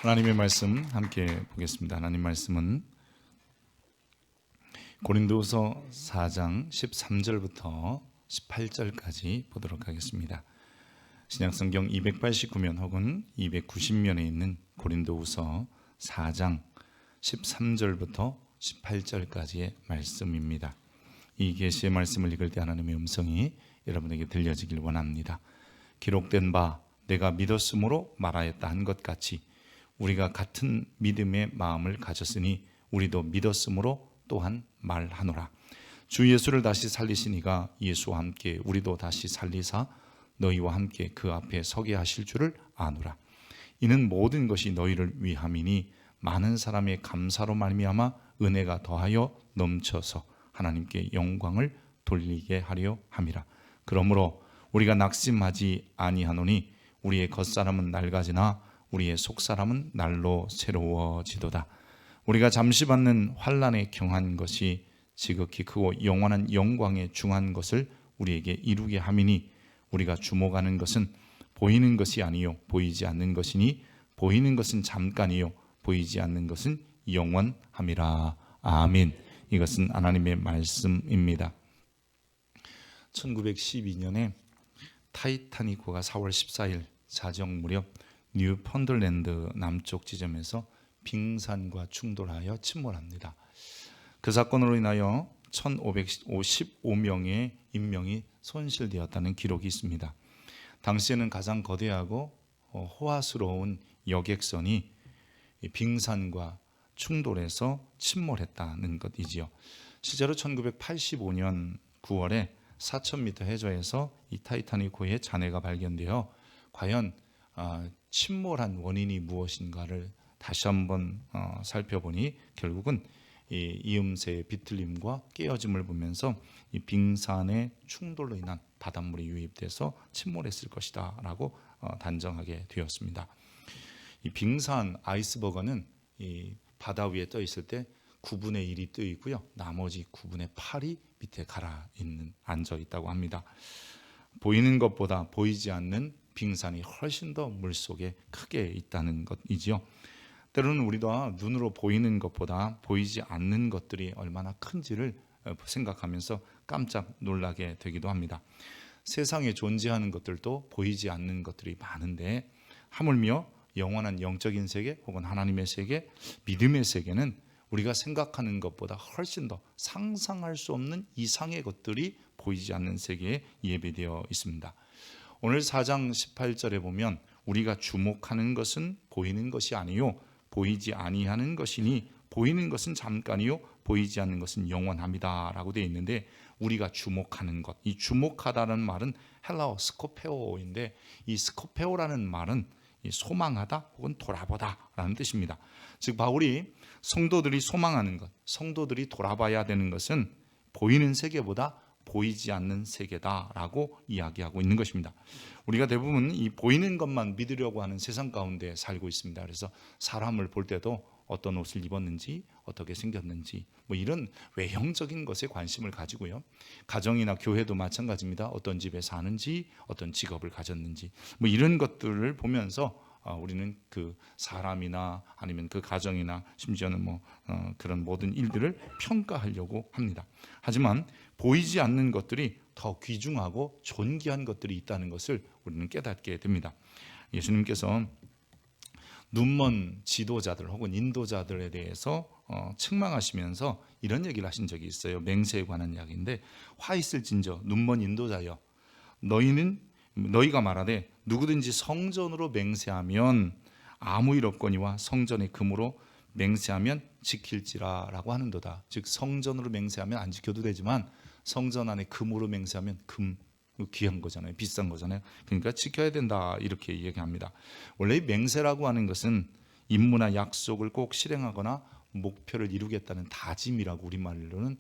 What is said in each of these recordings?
하나님의 말씀 함께 보겠습니다. 하나님 말씀은 고린도후서 4장 13절부터 18절까지 보도록 하겠습니다. 신약성경 289면 혹은 290면에 있는 고린도후서 4장 13절부터 18절까지의 말씀입니다. 이 계시의 말씀을 읽을 때 하나님의 음성이 여러분에게 들려지길 원합니다. 기록된 바 내가 믿었으므로 말하였다 한 것 같이 우리가 같은 믿음의 마음을 가졌으니 우리도 믿었으므로 또한 말하노라. 주 예수를 다시 살리시니가 예수와 함께 우리도 다시 살리사 너희와 함께 그 앞에 서게 하실 줄을 아노라. 이는 모든 것이 너희를 위함이니 많은 사람의 감사로 말미암아 은혜가 더하여 넘쳐서 하나님께 영광을 돌리게 하려 함이라. 그러므로 우리가 낙심하지 아니하노니 우리의 겉사람은 낡아지나 우리의 속사람은 날로 새로워지도다. 우리가 잠시 받는 환난에 경한 것이 지극히 크고 영원한 영광에 중한 것을 우리에게 이루게 함이니 우리가 주목하는 것은 보이는 것이 아니요 보이지 않는 것이니 보이는 것은 잠깐이요 보이지 않는 것은 영원함이라. 아멘. 이것은 하나님의 말씀입니다. 1912년에 타이타닉호가 4월 14일 자정 무렵 뉴펀들랜드 남쪽 지점에서 빙산과 충돌하여 침몰합니다. 그 사건으로 인하여 1555명의 인명이 손실되었다는 기록이 있습니다. 당시에는 가장 거대하고 호화스러운 여객선이 빙산과 충돌해서 침몰했다는 것이지요. 실제로 1985년 9월에 4,000m 해저에서 이 타이타닉호의 잔해가 발견되어 과연 침몰한 원인이 무엇인가를 다시 한번 살펴보니 결국은 이 이음새의 비틀림과 깨어짐을 보면서 이 빙산의 충돌로 인한 바닷물이 유입돼서 침몰했을 것이다 라고 단정하게 되었습니다. 이 빙산 아이스버거는 이 바다 위에 떠 있을 때 9분의 1이 떠 있고요, 나머지 9분의 8이 밑에 앉아 있다고 합니다. 보이는 것보다 보이지 않는 빙산이 훨씬 더 물속에 크게 있다는 것이지요. 때로는 우리가 눈으로 보이는 것보다 보이지 않는 것들이 얼마나 큰지를 생각하면서 깜짝 놀라게 되기도 합니다. 세상에 존재하는 것들도 보이지 않는 것들이 많은데 하물며 영원한 영적인 세계 혹은 하나님의 세계, 믿음의 세계는 우리가 생각하는 것보다 훨씬 더 상상할 수 없는 이상의 것들이 보이지 않는 세계에 예배되어 있습니다. 오늘 4장 18절에 보면 우리가 주목하는 것은 보이는 것이 아니요 보이지 아니하는 것이니 보이는 것은 잠깐이요 보이지 않는 것은 영원합니다 라고 되어 있는데, 우리가 주목하는 것, 이 주목하다는 말은 헬라어 스코페오인데 이 스코페오라는 말은 소망하다 혹은 돌아보다 라는 뜻입니다. 즉 바울이 성도들이 소망하는 것, 성도들이 돌아봐야 되는 것은 보이는 세계보다 보이지 않는 세계다라고 이야기하고 있는 것입니다. 우리가 대부분 이 보이는 것만 믿으려고 하는 세상 가운데 살고 있습니다. 그래서 사람을 볼 때도 어떤 옷을 입었는지, 어떻게 생겼는지, 이런 외형적인 것에 관심을 가지고요. 가정이나 교회도 마찬가지입니다. 어떤 집에 사는지, 어떤 직업을 가졌는지, 이런 것들을 보면서 우리는 그 사람이나 아니면 그 가정이나 심지어는 그런 모든 일들을 평가하려고 합니다. 하지만 보이지 않는 것들이 더 귀중하고 존귀한 것들이 있다는 것을 우리는 깨닫게 됩니다. 예수님께서 눈먼 지도자들 혹은 인도자들에 대해서 책망하시면서 이런 얘기를 하신 적이 있어요. 맹세에 관한 이야기인데, 화 있을진저 눈먼 인도자여, 너희가 말하되 누구든지 성전으로 맹세하면 아무 일 없거니와 성전의 금으로 맹세하면 지킬지라 라고 하는도다. 즉 성전으로 맹세하면 안 지켜도 되지만 성전 안에 금으로 맹세하면 금, 귀한 거잖아요. 비싼 거잖아요. 그러니까 지켜야 된다 이렇게 얘기합니다. 원래 맹세라고 하는 것은 임무나 약속을 꼭 실행하거나 목표를 이루겠다는 다짐이라고 우리말로는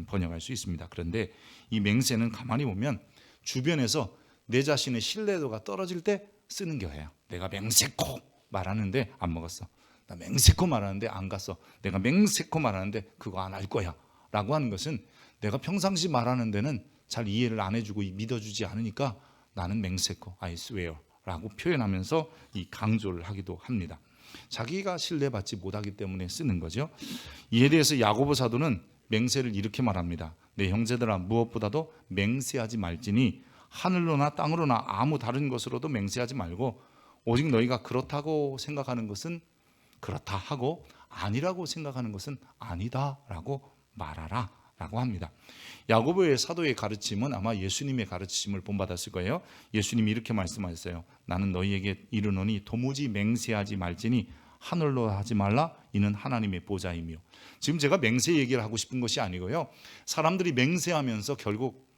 번역할 수 있습니다. 그런데 이 맹세는 가만히 보면 주변에서 내 자신의 신뢰도가 떨어질 때 쓰는 거예요. 내가 맹세코 말하는데 안 먹었어. 나 맹세코 말하는데 안 갔어. 내가 맹세코 말하는데 그거 안 할 거야 라고 하는 것은 내가 평상시 말하는 데는 잘 이해를 안 해주고 믿어주지 않으니까 나는 맹세코, I swear 라고 표현하면서 이 강조를 하기도 합니다. 자기가 신뢰받지 못하기 때문에 쓰는 거죠. 이에 대해서 야고보 사도는 맹세를 이렇게 말합니다. 내 형제들아, 무엇보다도 맹세하지 말지니 하늘로나 땅으로나 아무 다른 것으로도 맹세하지 말고 오직 너희가 그렇다고 생각하는 것은 그렇다 하고 아니라고 생각하는 것은 아니다라고 말하라 라고 합니다. 야고보의 사도의 가르침은 아마 예수님의 가르침을 본받았을 거예요. 예수님이 이렇게 말씀하셨어요. 나는 너희에게 이르노니 도무지 맹세하지 말지니 하늘로 하지 말라. 이는 하나님의 보좌이며. 지금 제가 맹세 얘기를 하고 싶은 것이 아니고요. 사람들이 맹세하면서 결국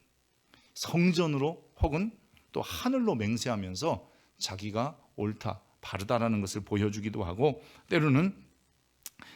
성전으로 혹은 또 하늘로 맹세하면서 자기가 옳다, 바르다라는 것을 보여주기도 하고 때로는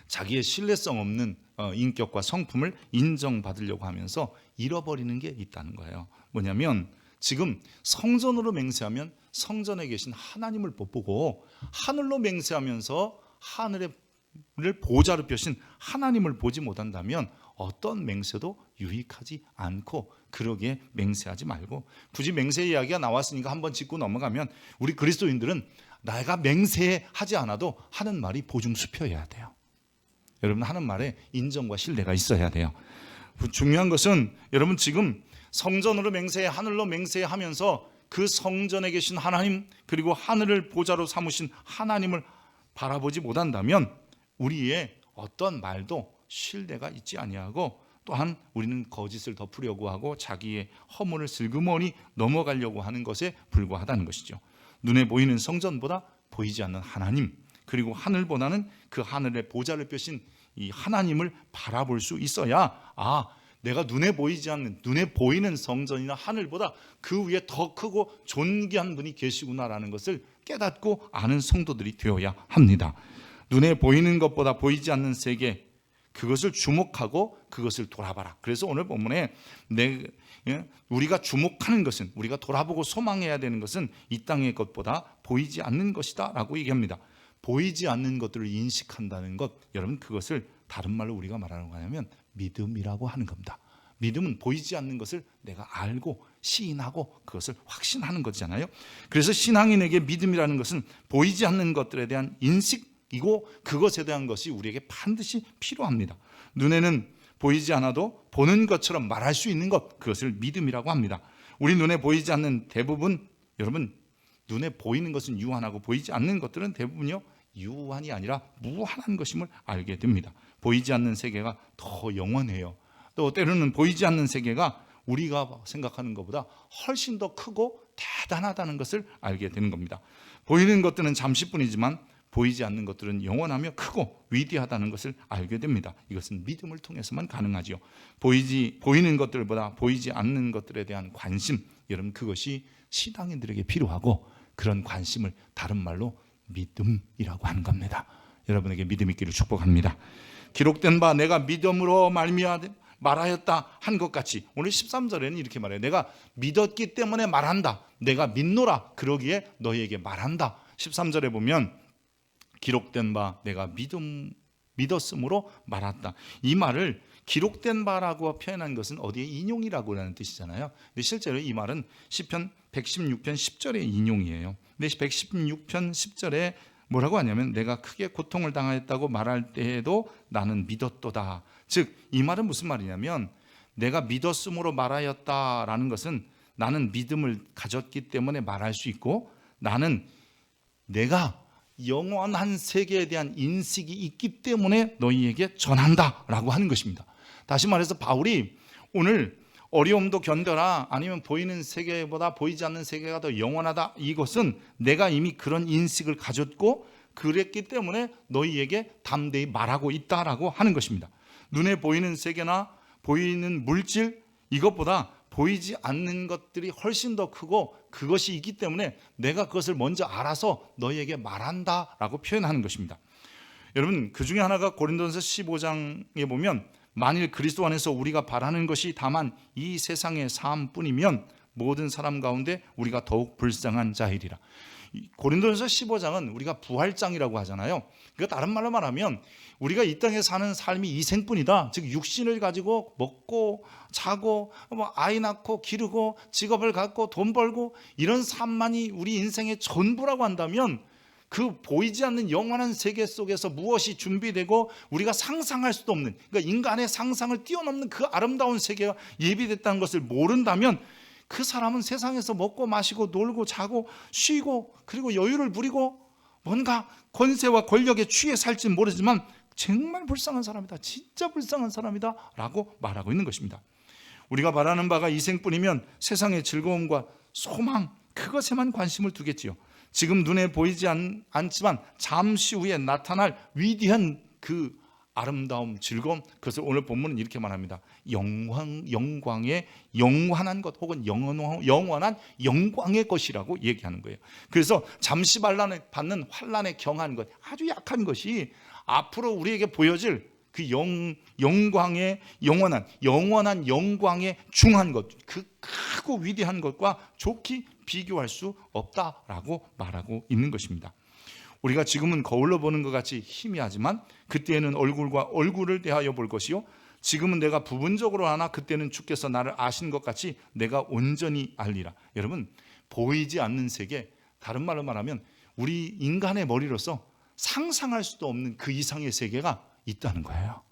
자기의 신뢰성 없는 인격과 성품을 인정받으려고 하면서 잃어버리는 게 있다는 거예요. 뭐냐면 지금 성전으로 맹세하면 성전에 계신 하나님을 못 보고 하늘로 맹세하면서 하늘을 보좌로 펴신 하나님을 보지 못한다면 어떤 맹세도 유익하지 않고 그러기에 맹세하지 말고 굳이 맹세 이야기가 나왔으니까 한번 짚고 넘어가면 우리 그리스도인들은 내가 맹세하지 않아도 하는 말이 보증수표여야 돼요. 여러분 하는 말에 인정과 신뢰가 있어야 돼요. 중요한 것은 여러분 지금 성전으로 맹세해 하늘로 맹세하면서 그 성전에 계신 하나님 그리고 하늘을 보좌로 삼으신 하나님을 바라보지 못한다면 우리의 어떤 말도 신뢰가 있지 아니하고 또한 우리는 거짓을 덮으려고 하고 자기의 허물을 슬그머니 넘어가려고 하는 것에 불과하다는 것이죠. 눈에 보이는 성전보다 보이지 않는 하나님 그리고 하늘보다는 그 하늘의 보좌를 펴신 이 하나님을 바라볼 수 있어야 내가 눈에 보이지 않는 눈에 보이는 성전이나 하늘보다 그 위에 더 크고 존귀한 분이 계시구나라는 것을 깨닫고 아는 성도들이 되어야 합니다. 눈에 보이는 것보다 보이지 않는 세계 그것을 주목하고 그것을 돌아봐라. 그래서 오늘 본문에 우리가 주목하는 것은 우리가 돌아보고 소망해야 되는 것은 이 땅의 것보다 보이지 않는 것이다 라고 얘기합니다. 보이지 않는 것들을 인식한다는 것 여러분 그것을 다른 말로 우리가 말하는 거냐면 믿음이라고 하는 겁니다. 믿음은 보이지 않는 것을 내가 알고 시인하고 그것을 확신하는 거잖아요. 그래서 신앙인에게 믿음이라는 것은 보이지 않는 것들에 대한 인식이고 그것에 대한 것이 우리에게 반드시 필요합니다. 눈에는 보이지 않아도 보는 것처럼 말할 수 있는 것 그것을 믿음이라고 합니다. 우리 눈에 보이지 않는 대부분 여러분 눈에 보이는 것은 유한하고 보이지 않는 것들은 대부분요 유한이 아니라 무한한 것임을 알게 됩니다. 보이지 않는 세계가 더 영원해요. 또 때로는 보이지 않는 세계가 우리가 생각하는 것보다 훨씬 더 크고 대단하다는 것을 알게 되는 겁니다. 보이는 것들은 잠시뿐이지만 보이지 않는 것들은 영원하며 크고 위대하다는 것을 알게 됩니다. 이것은 믿음을 통해서만 가능하지요. 보이는 것들보다 보이지 않는 것들에 대한 관심, 여러분 그것이 신앙인들에게 필요하고 그런 관심을 다른 말로 믿음이라고 하는 겁니다. 여러분에게 믿음 있기를 축복합니다. 기록된 바 내가 믿음으로 말하였다 한 것 같이 오늘 13절에는 이렇게 말해요. 내가 믿었기 때문에 말한다. 내가 믿노라 그러기에 너희에게 말한다. 13절에 보면 기록된 바 내가 믿었으므로 말한다. 이 말을 기록된 바라고 표현한 것은 어디에 인용이라고 하는 뜻이잖아요. 근데 실제로 이 말은 시편 116편 10절의 인용이에요. 근데 116편 10절에 뭐라고 하냐면 내가 크게 고통을 당하였다고 말할 때에도 나는 믿었도다. 즉 이 말은 무슨 말이냐면 내가 믿었으므로 말하였다라는 것은 나는 믿음을 가졌기 때문에 말할 수 있고 나는 내가 영원한 세계에 대한 인식이 있기 때문에 너희에게 전한다라고 하는 것입니다. 다시 말해서 바울이 오늘 어려움도 견뎌라 아니면 보이는 세계보다 보이지 않는 세계가 더 영원하다 이것은 내가 이미 그런 인식을 가졌고 그랬기 때문에 너희에게 담대히 말하고 있다라고 하는 것입니다. 눈에 보이는 세계나 보이는 물질 이것보다 보이지 않는 것들이 훨씬 더 크고 그것이 있기 때문에 내가 그것을 먼저 알아서 너희에게 말한다라고 표현하는 것입니다. 여러분 그 중에 하나가 고린도전서 15장에 보면 만일 그리스도 안에서 우리가 바라는 것이 다만 이 세상의 삶뿐이면 모든 사람 가운데 우리가 더욱 불쌍한 자이리라. 고린도전서 15장은 우리가 부활장이라고 하잖아요. 그러니까 다른 말로 말하면 우리가 이 땅에 사는 삶이 이 생뿐이다. 즉 육신을 가지고 먹고 자고 아이 낳고 기르고 직업을 갖고 돈 벌고 이런 삶만이 우리 인생의 전부라고 한다면 그 보이지 않는 영원한 세계 속에서 무엇이 준비되고 우리가 상상할 수도 없는, 그러니까 인간의 상상을 뛰어넘는 그 아름다운 세계가 예비됐다는 것을 모른다면 그 사람은 세상에서 먹고 마시고 놀고 자고 쉬고 그리고 여유를 부리고 뭔가 권세와 권력에 취해 살지는 모르지만 정말 불쌍한 사람이다, 진짜 불쌍한 사람이다 라고 말하고 있는 것입니다. 우리가 바라는 바가 이 생뿐이면 세상의 즐거움과 소망, 그것에만 관심을 두겠지요. 지금 눈에 보이지 않지만 잠시 후에 나타날 위대한 그 아름다움, 즐거움, 그것을 오늘 본문은 이렇게 말합니다. 영광의 영원한 것, 혹은 영원한 영광의 것이라고 얘기하는 거예요. 그래서 잠시 받는 환난에 경한 것, 아주 약한 것이 앞으로 우리에게 보여질 그 영광의 영원한 영광의 중한 것, 그 크고 위대한 것과 좋게 비교할 수 없다라고 말하고 있는 것입니다. 우리가 지금은 거울로 보는 것 같이 희미하지만 그때에는 얼굴과 얼굴을 대하여 볼 것이요, 지금은 내가 부분적으로 아나 그때는 주께서 나를 아신 것 같이 내가 온전히 알리라. 여러분, 보이지 않는 세계, 다른 말로 말하면 우리 인간의 머리로서 상상할 수도 없는 그 이상의 세계가 있다는 거예요.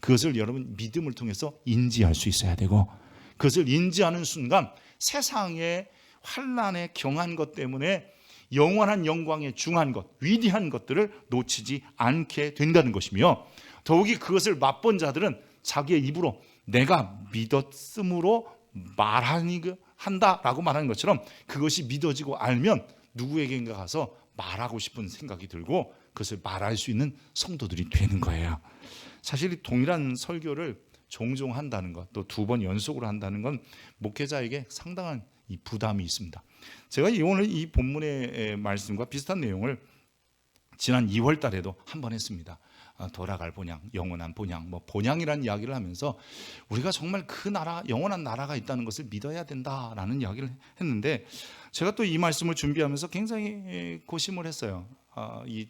그것을 여러분 믿음을 통해서 인지할 수 있어야 되고, 그것을 인지하는 순간 세상의 환난에 경한 것 때문에 영원한 영광의 중한 것, 위대한 것들을 놓치지 않게 된다는 것이며, 더욱이 그것을 맛본 자들은 자기의 입으로 내가 믿었으므로 한다라고 말하는 것처럼 그것이 믿어지고 알면 누구에게인가 가서 말하고 싶은 생각이 들고 그것을 말할 수 있는 성도들이 되는 거예요. 사실 동일한 설교를 종종 한다는 것, 또 2번 연속으로 한다는 건 목회자에게 상당한 이 부담이 있습니다. 제가 오늘 이 본문의 말씀과 비슷한 내용을 지난 2월 달에도 한 번 했습니다. 돌아갈 본향, 영원한 본향, 본향이라는 이야기를 하면서 우리가 정말 그 나라, 영원한 나라가 있다는 것을 믿어야 된다라는 이야기를 했는데, 제가 또 이 말씀을 준비하면서 굉장히 고심을 했어요. 이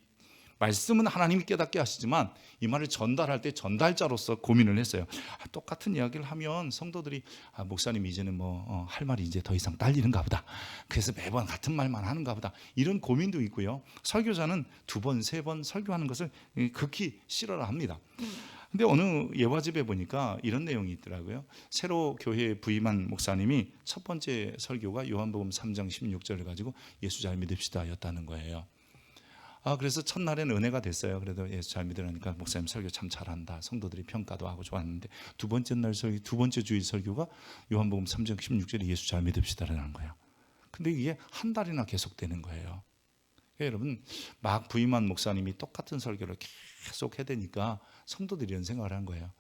말씀은 하나님이 깨닫게 하시지만 이 말을 전달할 때 전달자로서 고민을 했어요. 똑같은 이야기를 하면 성도들이 목사님 이제는 할 말이 이제 더 이상 딸리는가 보다, 그래서 매번 같은 말만 하는가 보다, 이런 고민도 있고요. 설교자는 2번, 3번 설교하는 것을 극히 싫어라 합니다. 근데 어느 예화집에 보니까 이런 내용이 있더라고요. 새로 교회에 부임한 목사님이 첫 번째 설교가 요한복음 3장 16절을 가지고 예수 잘 믿읍시다 였다는 거예요. 그래서 첫날에는 은혜가 됐어요. 그래도 예수 잘 믿으라니까 목사님 설교 참 잘한다, 성도들이 평가도 하고 좋았는데, 두 번째 주일 설교가 요한복음 3장 16절에 예수 잘 믿읍시다라는 거예요. 근데 이게 한 달이나 계속되는 거예요. 그러니까 여러분, 막 부임한 목사님이 똑같은 설교를 계속 해대니까 성도들이 이런 생각을 한 거예요.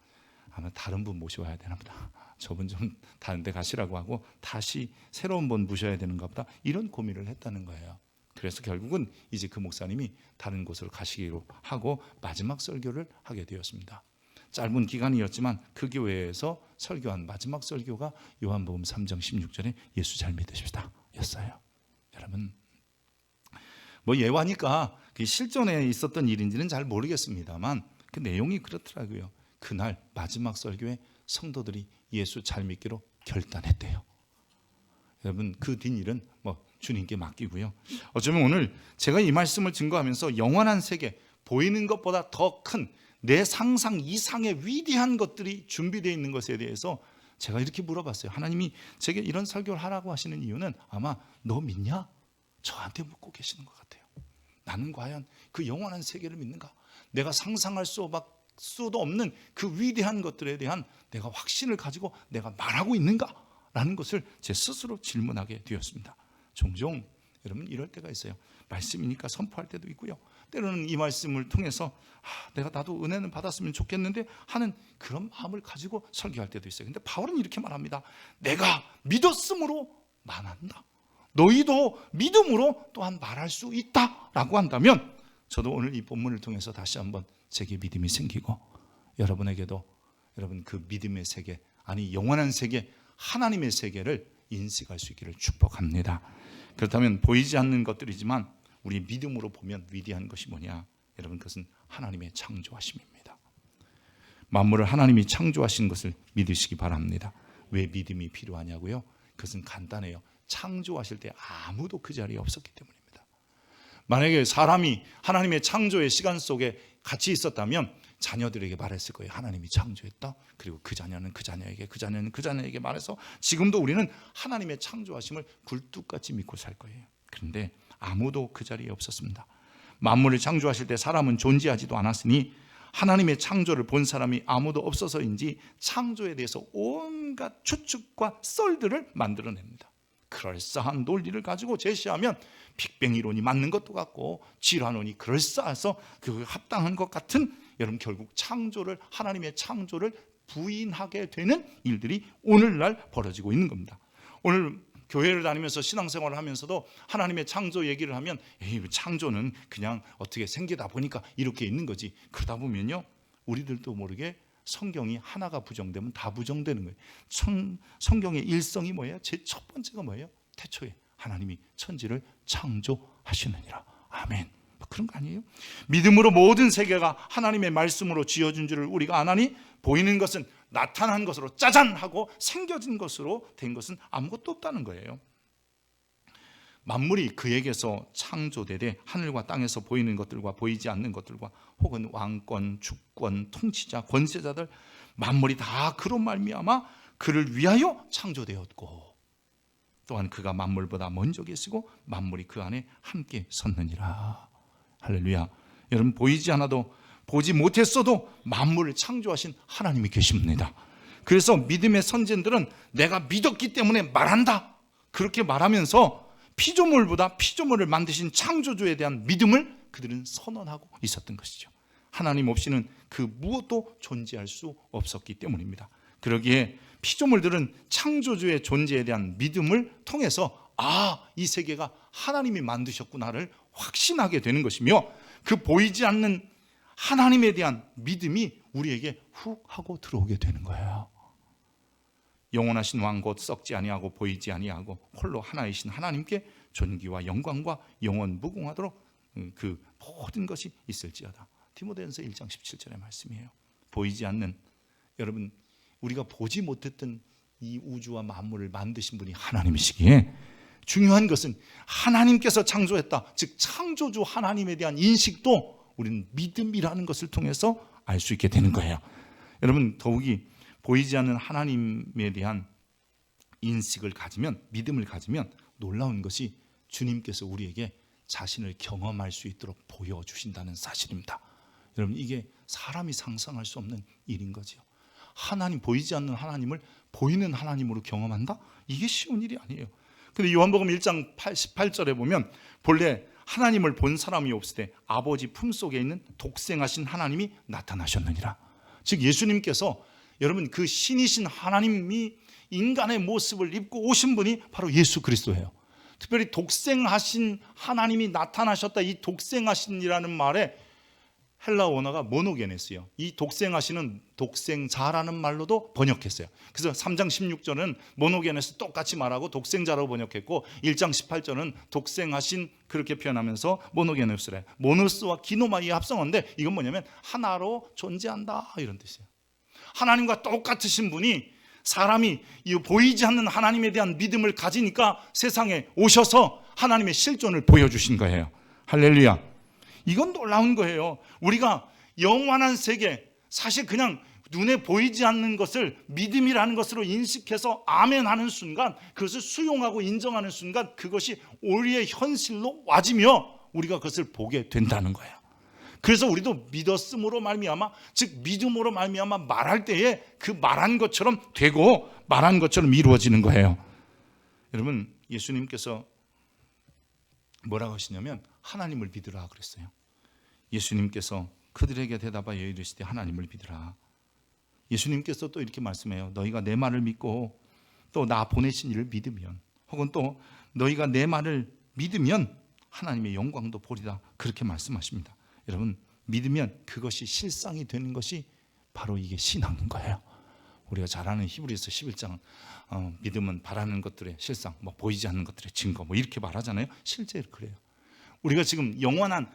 아마 다른 분 모셔와야 되나 보다, 저분 좀 다른 데 가시라고 하고 다시 새로운 분 모셔야 되는가 보다, 이런 고민을 했다는 거예요. 그래서 결국은 이제 그 목사님이 다른 곳으로 가시기로 하고 마지막 설교를 하게 되었습니다. 짧은 기간이었지만 그 교회에서 설교한 마지막 설교가 요한복음 3장 16절에 예수 잘 믿으십시다 였어요. 여러분, 예화니까 실존에 있었던 일인지는 잘 모르겠습니다만 그 내용이 그렇더라고요. 그날 마지막 설교에 성도들이 예수 잘 믿기로 결단했대요. 여러분, 그 뒷일은 주님께 맡기고요. 어쩌면 오늘 제가 이 말씀을 증거하면서 영원한 세계, 보이는 것보다 더 큰 내 상상 이상의 위대한 것들이 준비되어 있는 것에 대해서 제가 이렇게 물어봤어요. 하나님이 제게 이런 설교를 하라고 하시는 이유는 아마 너 믿냐? 저한테 묻고 계시는 것 같아요. 나는 과연 그 영원한 세계를 믿는가? 내가 상상할 수도 없는 그 위대한 것들에 대한 내가 확신을 가지고 내가 말하고 있는가? 라는 것을 제 스스로 질문하게 되었습니다. 종종 여러분 이럴 때가 있어요. 말씀이니까 선포할 때도 있고요. 때로는 이 말씀을 통해서 나도 은혜는 받았으면 좋겠는데 하는 그런 마음을 가지고 설교할 때도 있어요. 근데 바울은 이렇게 말합니다. 내가 믿었으므로 말한다. 너희도 믿음으로 또한 말할 수 있다라고 한다면, 저도 오늘 이 본문을 통해서 다시 한번 제게 믿음이 생기고 여러분에게도 여러분 그 믿음의 세계, 아니 영원한 세계, 하나님의 세계를 인식할 수 있기를 축복합니다. 그렇다면 보이지 않는 것들이지만 우리 믿음으로 보면 위대한 것이 뭐냐? 여러분, 그것은 하나님의 창조하심입니다. 만물을 하나님이 창조하신 것을 믿으시기 바랍니다. 왜 믿음이 필요하냐고요? 그것은 간단해요. 창조하실 때 아무도 그 자리에 없었기 때문입니다. 만약에 사람이 하나님의 창조의 시간 속에 같이 있었다면 자녀들에게 말했을 거예요. 하나님이 창조했다. 그리고 그 자녀는 그 자녀에게, 그 자녀는 그 자녀에게 말해서 지금도 우리는 하나님의 창조하심을 굴뚝같이 믿고 살 거예요. 그런데 아무도 그 자리에 없었습니다. 만물을 창조하실 때 사람은 존재하지도 않았으니 하나님의 창조를 본 사람이 아무도 없어서인지 창조에 대해서 온갖 추측과 썰들을 만들어냅니다. 그럴싸한 논리를 가지고 제시하면 빅뱅 이론이 맞는 것도 같고 질환론이 그럴싸해서 그 합당한 것 같은, 여러분 결국 창조를, 하나님의 창조를 부인하게 되는 일들이 오늘날 벌어지고 있는 겁니다. 오늘 교회를 다니면서 신앙생활을 하면서도 하나님의 창조 얘기를 하면 에이, 창조는 그냥 어떻게 생기다 보니까 이렇게 있는 거지. 그러다 보면요 우리들도 모르게 성경이 하나가 부정되면 다 부정되는 거예요. 성경의 일성이 뭐예요? 제 첫 번째가 뭐예요? 태초에 하나님이 천지를 창조하시느니라. 아멘. 그런 거 아니에요? 믿음으로 모든 세계가 하나님의 말씀으로 지어준 줄을 우리가 아나니 보이는 것은 나타난 것으로 짜잔 하고 생겨진 것으로 된 것은 아무것도 없다는 거예요. 만물이 그에게서 창조되되 하늘과 땅에서 보이는 것들과 보이지 않는 것들과 혹은 왕권, 주권, 통치자, 권세자들 만물이 다 그로 말미암아 그를 위하여 창조되었고 또한 그가 만물보다 먼저 계시고 만물이 그 안에 함께 섰느니라. 할렐루야. 여러분 보이지 않아도 보지 못했어도 만물을 창조하신 하나님이 계십니다. 그래서 믿음의 선진들은 내가 믿었기 때문에 말한다 그렇게 말하면서 피조물보다 피조물을 만드신 창조주에 대한 믿음을 그들은 선언하고 있었던 것이죠. 하나님 없이는 그 무엇도 존재할 수 없었기 때문입니다. 그러기에 피조물들은 창조주의 존재에 대한 믿음을 통해서 이 세계가 하나님이 만드셨구나를 확신하게 되는 것이며 그 보이지 않는 하나님에 대한 믿음이 우리에게 훅 하고 들어오게 되는 거예요. 영원하신 왕 곧 썩지 아니하고 보이지 아니하고 홀로 하나이신 하나님께 존귀와 영광과 영원 무궁하도록 그 모든 것이 있을지어다. 디모데전서 1장 17절의 말씀이에요. 보이지 않는, 여러분 우리가 보지 못했던 이 우주와 만물을 만드신 분이 하나님이시기에 중요한 것은 하나님께서 창조했다, 즉 창조주 하나님에 대한 인식도 우리는 믿음이라는 것을 통해서 알 수 있게 되는 거예요. 여러분 더욱이 보이지 않는 하나님에 대한 인식을 가지면, 믿음을 가지면 놀라운 것이 주님께서 우리에게 자신을 경험할 수 있도록 보여주신다는 사실입니다. 여러분 이게 사람이 상상할 수 없는 일인 거죠. 하나님, 보이지 않는 하나님을 보이는 하나님으로 경험한다? 이게 쉬운 일이 아니에요. 근데 요한복음 1장 18절에 보면 본래 하나님을 본 사람이 없을 때 아버지 품속에 있는 독생하신 하나님이 나타나셨느니라. 즉 예수님께서, 여러분 그 신이신 하나님이 인간의 모습을 입고 오신 분이 바로 예수 그리스도예요. 특별히 독생하신 하나님이 나타나셨다, 이 독생하신이라는 말에 헬라 원어가 모노게네스예요. 이 독생하시는 독생자라는 말로도 번역했어요. 그래서 3장 16절은 모노게네스 똑같이 말하고 독생자라고 번역했고 1장 18절은 독생하신 그렇게 표현하면서 모노게네스래. 모노스와 기노마의 합성어인데 이건 뭐냐면 하나로 존재한다 이런 뜻이에요. 하나님과 똑같으신 분이 사람이 이 보이지 않는 하나님에 대한 믿음을 가지니까 세상에 오셔서 하나님의 실존을 보여주신 거예요. 할렐루야. 이건 놀라운 거예요. 우리가 영원한 세계, 사실 그냥 눈에 보이지 않는 것을 믿음이라는 것으로 인식해서 아멘 하는 순간, 그것을 수용하고 인정하는 순간 그것이 우리의 현실로 와지며 우리가 그것을 보게 된다는 거예요. 그래서 우리도 믿었음으로 말미암아, 즉 믿음으로 말미암아 말할 때에 그 말한 것처럼 되고 말한 것처럼 이루어지는 거예요. 여러분 예수님께서 뭐라고 하시냐면 하나님을 믿으라 그랬어요. 예수님께서 그들에게 대답하여 이르시되 하나님을 믿으라. 예수님께서 또 이렇게 말씀해요. 너희가 내 말을 믿고 또 나 보내신 이를 믿으면, 혹은 또 너희가 내 말을 믿으면 하나님의 영광도 보리라, 그렇게 말씀하십니다. 여러분 믿으면 그것이 실상이 되는 것이 바로 이게 신앙인 거예요. 우리가 잘 아는 히브리서 11장 믿음은 바라는 것들의 실상, 뭐 보이지 않는 것들의 증거, 뭐 이렇게 말하잖아요. 실제 그래요. 우리가 지금 영원한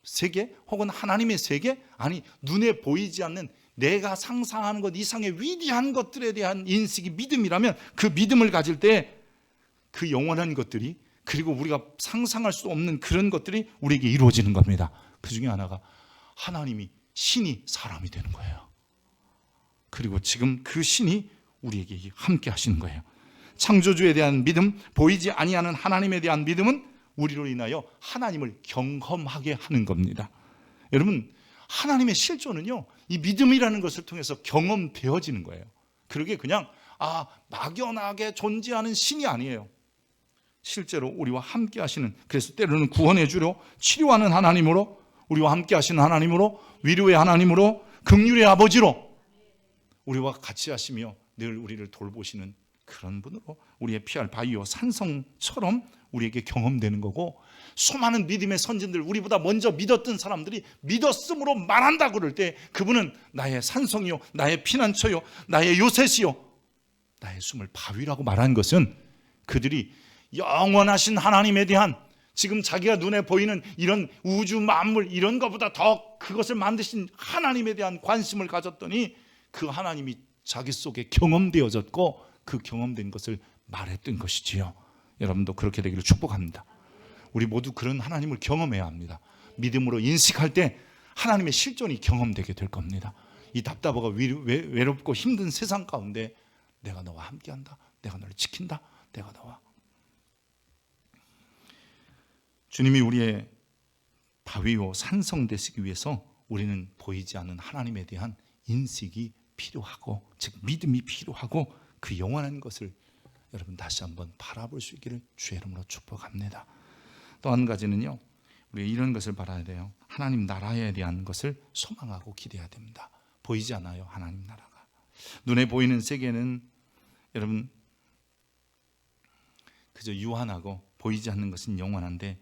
세계 혹은 하나님의 세계, 아니 눈에 보이지 않는 내가 상상하는 것 이상의 위대한 것들에 대한 인식이 믿음이라면 그 믿음을 가질 때 그 영원한 것들이, 그리고 우리가 상상할 수 없는 그런 것들이 우리에게 이루어지는 겁니다. 그 중에 하나가 하나님이, 신이 사람이 되는 거예요. 그리고 지금 그 신이 우리에게 함께 하시는 거예요. 창조주에 대한 믿음, 보이지 아니하는 하나님에 대한 믿음은 우리로 인하여 하나님을 경험하게 하는 겁니다. 여러분, 하나님의 실존은요, 이 믿음이라는 것을 통해서 경험되어지는 거예요. 그러게 그냥 막연하게 존재하는 신이 아니에요. 실제로 우리와 함께 하시는, 그래서 때로는 구원해 주려 치료하는 하나님으로, 우리와 함께 하시는 하나님으로, 위로의 하나님으로, 긍휼의 아버지로 우리와 같이 하시며 늘 우리를 돌보시는 그런 분으로 우리의 피할 바위요 산성처럼 우리에게 경험되는 거고, 수많은 믿음의 선진들, 우리보다 먼저 믿었던 사람들이 믿었음으로 말한다 그럴 때 그분은 나의 산성이요, 나의 피난처요, 나의 요새시요, 나의 숨을 바위라고 말한 것은 그들이 영원하신 하나님에 대한, 지금 자기가 눈에 보이는 이런 우주 만물 이런 것보다 더 그것을 만드신 하나님에 대한 관심을 가졌더니 그 하나님이 자기 속에 경험되어졌고 그 경험된 것을 말했던 것이지요. 여러분도 그렇게 되기를 축복합니다. 우리 모두 그런 하나님을 경험해야 합니다. 믿음으로 인식할 때 하나님의 실존이 경험되게 될 겁니다. 이 답답하고 외롭고 힘든 세상 가운데 내가 너와 함께한다, 내가 너를 지킨다, 내가 너와, 주님이 우리의 바위요 산성 되시기 위해서 우리는 보이지 않는 하나님에 대한 인식이 필요하고, 즉 믿음이 필요하고, 그 영원한 것을 여러분 다시 한번 바라볼 수 있기를 주의 이름으로 축복합니다. 또 한 가지는요, 우리 이런 것을 바라야 돼요. 하나님 나라에 대한 것을 소망하고 기대해야 됩니다. 보이지 않아요, 하나님 나라가. 눈에 보이는 세계는 여러분 그저 유한하고 보이지 않는 것은 영원한데,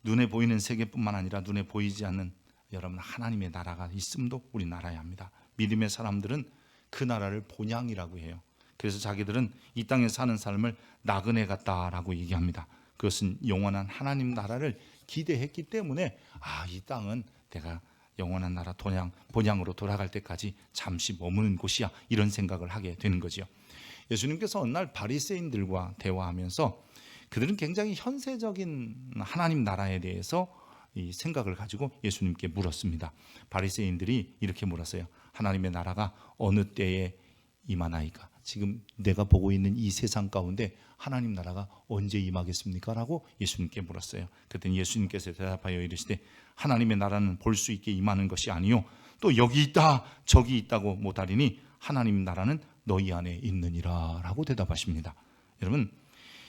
눈에 보이는 세계뿐만 아니라 눈에 보이지 않는 여러분 하나님의 나라가 있음도 우리 알아야 합니다. 믿음의 사람들은 그 나라를 본향이라고 해요. 그래서 자기들은 이 땅에 사는 삶을 나그네 같다라고 얘기합니다. 그것은 영원한 하나님 나라를 기대했기 때문에 이 땅은 내가 영원한 나라 본향으로 돌아갈 때까지 잠시 머무는 곳이야, 이런 생각을 하게 되는 거죠. 예수님께서 어느 날 바리새인들과 대화하면서 그들은 굉장히 현세적인 하나님 나라에 대해서 이 생각을 가지고 예수님께 물었습니다. 바리새인들이 이렇게 물었어요. 하나님의 나라가 어느 때에 임하나이까? 지금 내가 보고 있는 이 세상 가운데 하나님 나라가 언제 임하겠습니까? 라고 예수님께 물었어요. 그랬더니 예수님께서 대답하여 이르시되 하나님의 나라는 볼 수 있게 임하는 것이 아니요 또 여기 있다 저기 있다고 못하리니 하나님 나라는 너희 안에 있느니라 라고 대답하십니다. 여러분,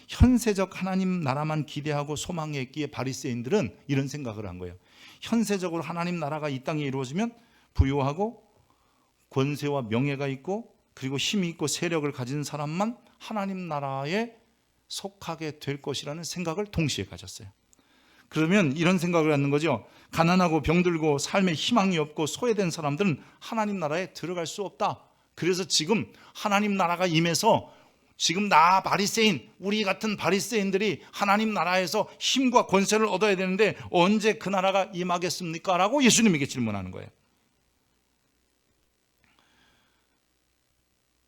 현세적 하나님 나라만 기대하고 소망했기에 바리새인들은 이런 생각을 한 거예요. 현세적으로 하나님 나라가 이 땅에 이루어지면 부유하고 권세와 명예가 있고 그리고 힘이 있고 세력을 가진 사람만 하나님 나라에 속하게 될 것이라는 생각을 동시에 가졌어요. 그러면 이런 생각을 갖는 거죠. 가난하고 병들고 삶에 희망이 없고 소외된 사람들은 하나님 나라에 들어갈 수 없다. 그래서 지금 하나님 나라가 임해서 지금 나 바리새인, 우리 같은 바리새인들이 하나님 나라에서 힘과 권세를 얻어야 되는데 언제 그 나라가 임하겠습니까? 라고 예수님에게 질문하는 거예요.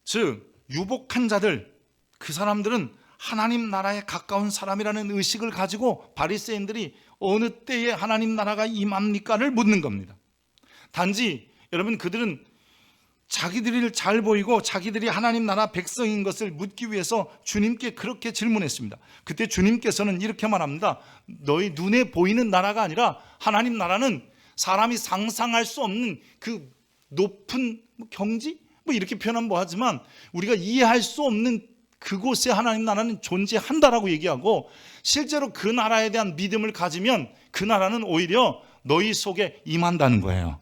즉 유복한 자들, 그 사람들은 하나님 나라에 가까운 사람이라는 의식을 가지고 바리새인들이 어느 때에 하나님 나라가 임합니까를 묻는 겁니다. 단지 여러분, 그들은 자기들이 잘 보이고 자기들이 하나님 나라 백성인 것을 묻기 위해서 주님께 그렇게 질문했습니다. 그때 주님께서는 이렇게 말합니다. 너희 눈에 보이는 나라가 아니라 하나님 나라는 사람이 상상할 수 없는 그 높은 경지? 이렇게 표현하면 뭐하지만 우리가 이해할 수 없는 그곳에 하나님 나라는 존재한다라고 얘기하고, 실제로 그 나라에 대한 믿음을 가지면 그 나라는 오히려 너희 속에 임한다는 거예요.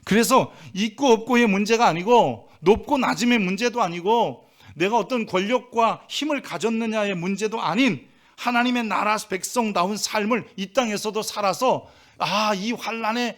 그래서 있고 없고의 문제가 아니고 높고 낮음의 문제도 아니고 내가 어떤 권력과 힘을 가졌느냐의 문제도 아닌 하나님의 나라 백성다운 삶을 이 땅에서도 살아서 이 환난에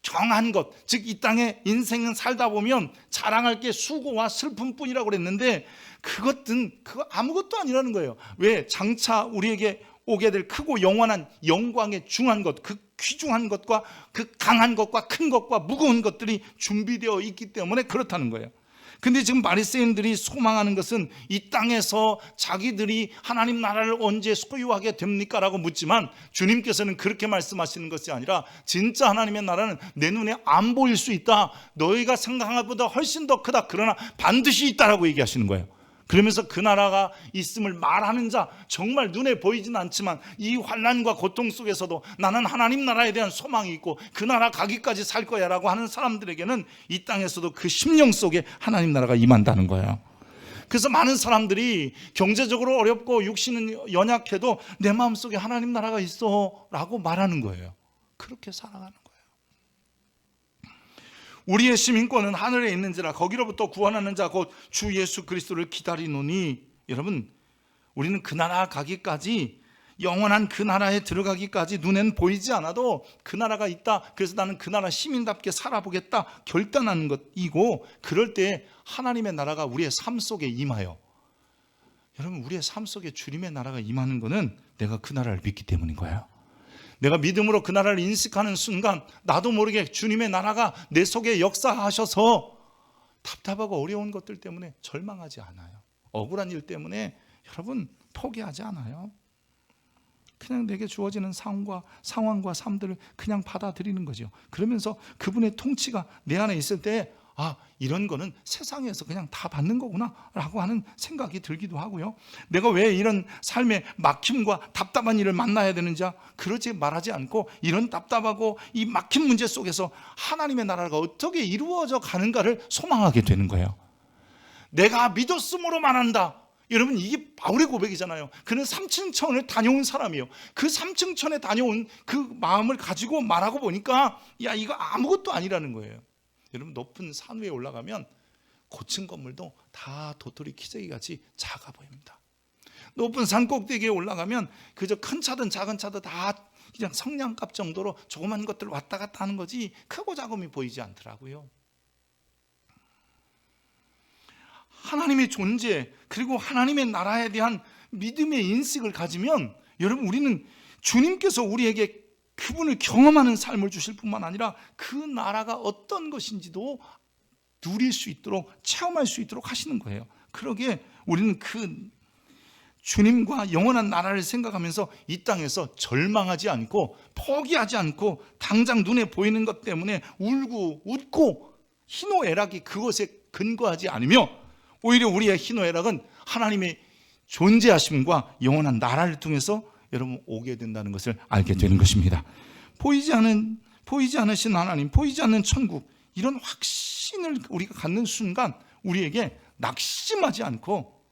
정한 것, 즉 이 땅에 인생은 살다 보면 자랑할 게 수고와 슬픔뿐이라고 그랬는데 그것은 그거 아무것도 아니라는 거예요. 왜? 장차 우리에게 오게 될 크고 영원한 영광의 중한 것, 그 귀중한 것과 그 강한 것과 큰 것과 무거운 것들이 준비되어 있기 때문에 그렇다는 거예요. 근데 지금 바리새인들이 소망하는 것은 이 땅에서 자기들이 하나님 나라를 언제 소유하게 됩니까? 라고 묻지만 주님께서는 그렇게 말씀하시는 것이 아니라 진짜 하나님의 나라는 내 눈에 안 보일 수 있다. 너희가 생각한 것보다 훨씬 더 크다. 그러나 반드시 있다라고 얘기하시는 거예요. 그러면서 그 나라가 있음을 말하는 자, 정말 눈에 보이진 않지만 이 환난과 고통 속에서도 나는 하나님 나라에 대한 소망이 있고 그 나라 가기까지 살 거야 라고 하는 사람들에게는 이 땅에서도 그 심령 속에 하나님 나라가 임한다는 거예요. 그래서 많은 사람들이 경제적으로 어렵고 육신은 연약해도 내 마음속에 하나님 나라가 있어 라고 말하는 거예요. 그렇게 살아가는 거예요. 우리의 시민권은 하늘에 있는지라 거기로부터 구원하는 자 곧 주 예수 그리스도를 기다리노니, 여러분 우리는 그 나라 가기까지, 영원한 그 나라에 들어가기까지 눈엔 보이지 않아도 그 나라가 있다, 그래서 나는 그 나라 시민답게 살아보겠다 결단하는 것이고, 그럴 때 하나님의 나라가 우리의 삶 속에 임하여, 여러분 우리의 삶 속에 주님의 나라가 임하는 것은 내가 그 나라를 믿기 때문인 거예요. 내가 믿음으로 그 나라를 인식하는 순간 나도 모르게 주님의 나라가 내 속에 역사하셔서 답답하고 어려운 것들 때문에 절망하지 않아요. 억울한 일 때문에 여러분 포기하지 않아요. 그냥 내게 주어지는 상황과 삶들을 그냥 받아들이는 거죠. 그러면서 그분의 통치가 내 안에 있을 때 이런 거는 세상에서 그냥 다 받는 거구나 라고 하는 생각이 들기도 하고요. 내가 왜 이런 삶의 막힘과 답답한 일을 만나야 되는지 그러지 말하지 않고, 이런 답답하고 이 막힌 문제 속에서 하나님의 나라가 어떻게 이루어져 가는가를 소망하게 되는 거예요. 내가 믿었음으로만 한다. 여러분 이게 바울의 고백이잖아요. 그는 3층천을 다녀온 사람이에요. 그 3층천에 다녀온 그 마음을 가지고 말하고 보니까 이거 아무것도 아니라는 거예요. 여러분 높은 산 위에 올라가면 고층 건물도 다 도토리 키재기같이 작아 보입니다. 높은 산 꼭대기에 올라가면 그저 큰 차든 작은 차든 다 그냥 성냥갑 정도로 조그만 것들 왔다 갔다 하는 거지 크고 작음이 보이지 않더라고요. 하나님의 존재 그리고 하나님의 나라에 대한 믿음의 인식을 가지면 여러분 우리는 주님께서 우리에게 그분을 경험하는 삶을 주실 뿐만 아니라 그 나라가 어떤 것인지도 누릴 수 있도록, 체험할 수 있도록 하시는 거예요. 그러기에 우리는 그 주님과 영원한 나라를 생각하면서 이 땅에서 절망하지 않고 포기하지 않고 당장 눈에 보이는 것 때문에 울고 웃고 희노애락이 그것에 근거하지 않으며, 오히려 우리의 희노애락은 하나님의 존재하심과 영원한 나라를 통해서 여러분 오게 된다는 것을 알게 되는 것입니다. 보이지 않으신 하나님, 보이지 않는 천국, 이런 확신을 우리가 갖는 순간 우리에게 낙심하지 않고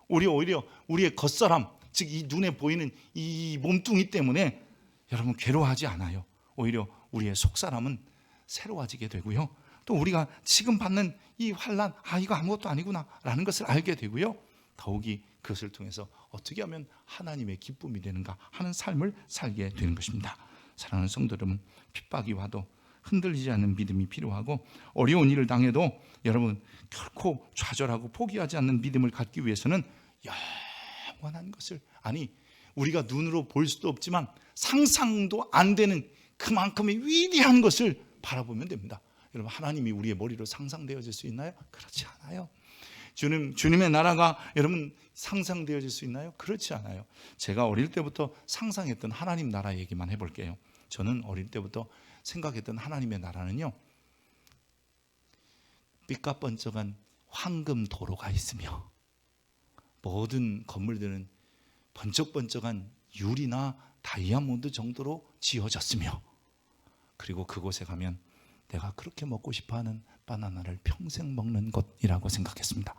오히려 우리의 겉사람, 즉 이 눈에 보이는 이 몸뚱이 때문에 여러분 괴로워하지 않아요. 오히려 우리의 속사람은 새로워지게 되고요. 또 우리가 지금 받는 이 환난, 이거 아무것도 아니구나 라는 것을 알게 되고요. 더욱이 그것을 통해서 어떻게 하면 하나님의 기쁨이 되는가 하는 삶을 살게 되는 것입니다. 사랑하는 성도 여러분, 핍박이 와도 흔들리지 않는 믿음이 필요하고, 어려운 일을 당해도 여러분 결코 좌절하고 포기하지 않는 믿음을 갖기 위해서는 영원한 것을, 우리가 눈으로 볼 수도 없지만 상상도 안 되는 그만큼의 위대한 것을 바라보면 됩니다. 여러분 하나님이 우리의 머리로 상상되어질 수 있나요? 그렇지 않아요. 주님의 나라가 여러분 상상되어질 수 있나요? 그렇지 않아요. 제가 어릴 때부터 상상했던 하나님 나라 얘기만 해볼게요. 저는 어릴 때부터 생각했던 하나님의 나라는요, 삐까뻔쩍한 황금 도로가 있으며 모든 건물들은 번쩍번쩍한 유리나 다이아몬드 정도로 지어졌으며, 그리고 그곳에 가면 내가 그렇게 먹고 싶어하는 바나나를 평생 먹는 것이라고 생각했습니다.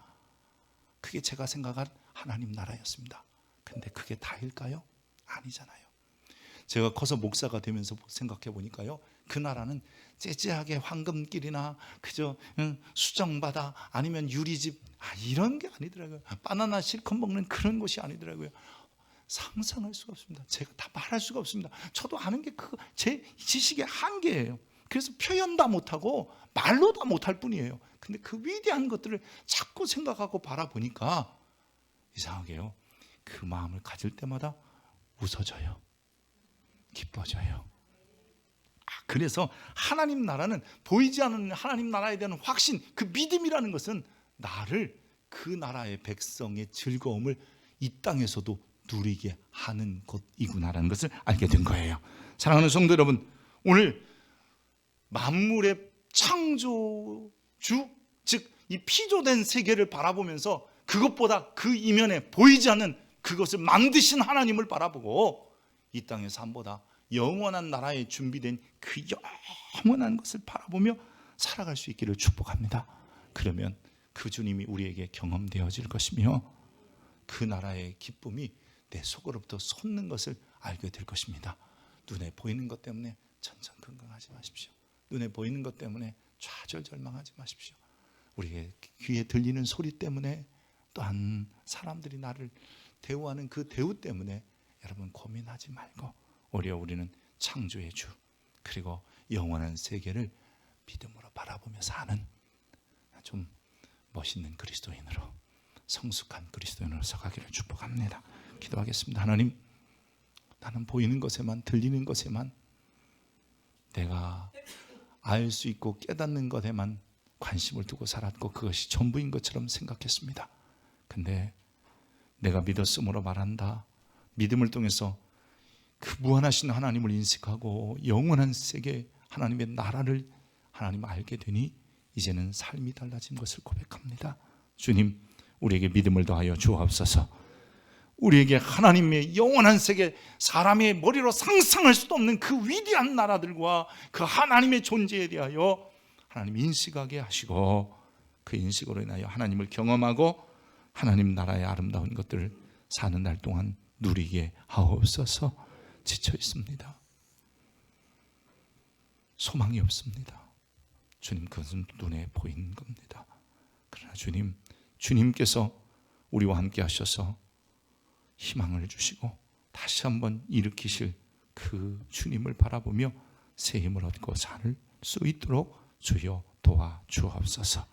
그게 제가 생각한 하나님 나라였습니다. 근데 그게 다일까요? 아니잖아요. 제가 커서 목사가 되면서 생각해 보니까요, 그 나라는 째째하게 황금길이나 그저 수정바다 아니면 유리집 이런 게 아니더라고요. 바나나 실컷 먹는 그런 곳이 아니더라고요. 상상할 수가 없습니다. 제가 다 말할 수가 없습니다. 저도 아는 게 제 지식의 한계예요. 그래서 표현 다 못하고 말로 다 못할 뿐이에요. 근데 그 위대한 것들을 자꾸 생각하고 바라보니까 이상하게요, 그 마음을 가질 때마다 웃어져요. 기뻐져요. 그래서 하나님 나라는, 보이지 않는 하나님 나라에 대한 확신, 그 믿음이라는 것은 나를 그 나라의 백성의 즐거움을 이 땅에서도 누리게 하는 곳이구나라는 것을 알게 된 거예요. 사랑하는 성도 여러분, 오늘 만물의 창조주, 즉 이 피조된 세계를 바라보면서 그것보다 그 이면에 보이지 않는 그것을 만드신 하나님을 바라보고 이 땅의 삶보다 영원한 나라에 준비된 그 영원한 것을 바라보며 살아갈 수 있기를 축복합니다. 그러면 그 주님이 우리에게 경험되어질 것이며 그 나라의 기쁨이 내 속으로부터 솟는 것을 알게 될 것입니다. 눈에 보이는 것 때문에 전전긍긍하지 마십시오. 눈에 보이는 것 때문에 좌절절망하지 마십시오. 우리의 귀에 들리는 소리 때문에, 또한 사람들이 나를 대우하는 그 대우 때문에 여러분 고민하지 말고 오히려 우리는 창조의 주, 그리고 영원한 세계를 믿음으로 바라보며 사는 좀 멋있는 그리스도인으로, 성숙한 그리스도인으로 서가기를 축복합니다. 기도하겠습니다. 하나님, 나는 보이는 것에만, 들리는 것에만, 내가 알 수 있고 깨닫는 것에만 관심을 두고 살았고 그것이 전부인 것처럼 생각했습니다. 근데 내가 믿었으므로 말한다. 믿음을 통해서 그 무한하신 하나님을 인식하고 영원한 세계 하나님의 나라를 하나님 알게 되니 이제는 삶이 달라진 것을 고백합니다. 주님, 우리에게 믿음을 더하여 주옵소서. 우리에게 하나님의 영원한 세계, 사람의 머리로 상상할 수도 없는 그 위대한 나라들과 그 하나님의 존재에 대하여 하나님 인식하게 하시고, 그 인식으로 인하여 하나님을 경험하고 하나님 나라의 아름다운 것들을 사는 날 동안 누리게 하옵소서. 지쳐 있습니다. 소망이 없습니다. 주님, 그것은 눈에 보이는 겁니다. 그러나 주님, 주님께서 우리와 함께 하셔서 희망을 주시고 다시 한번 일으키실 그 주님을 바라보며 새 힘을 얻고 살 수 있도록 주여 도와주옵소서.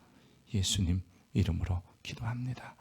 예수님 이름으로 기도합니다.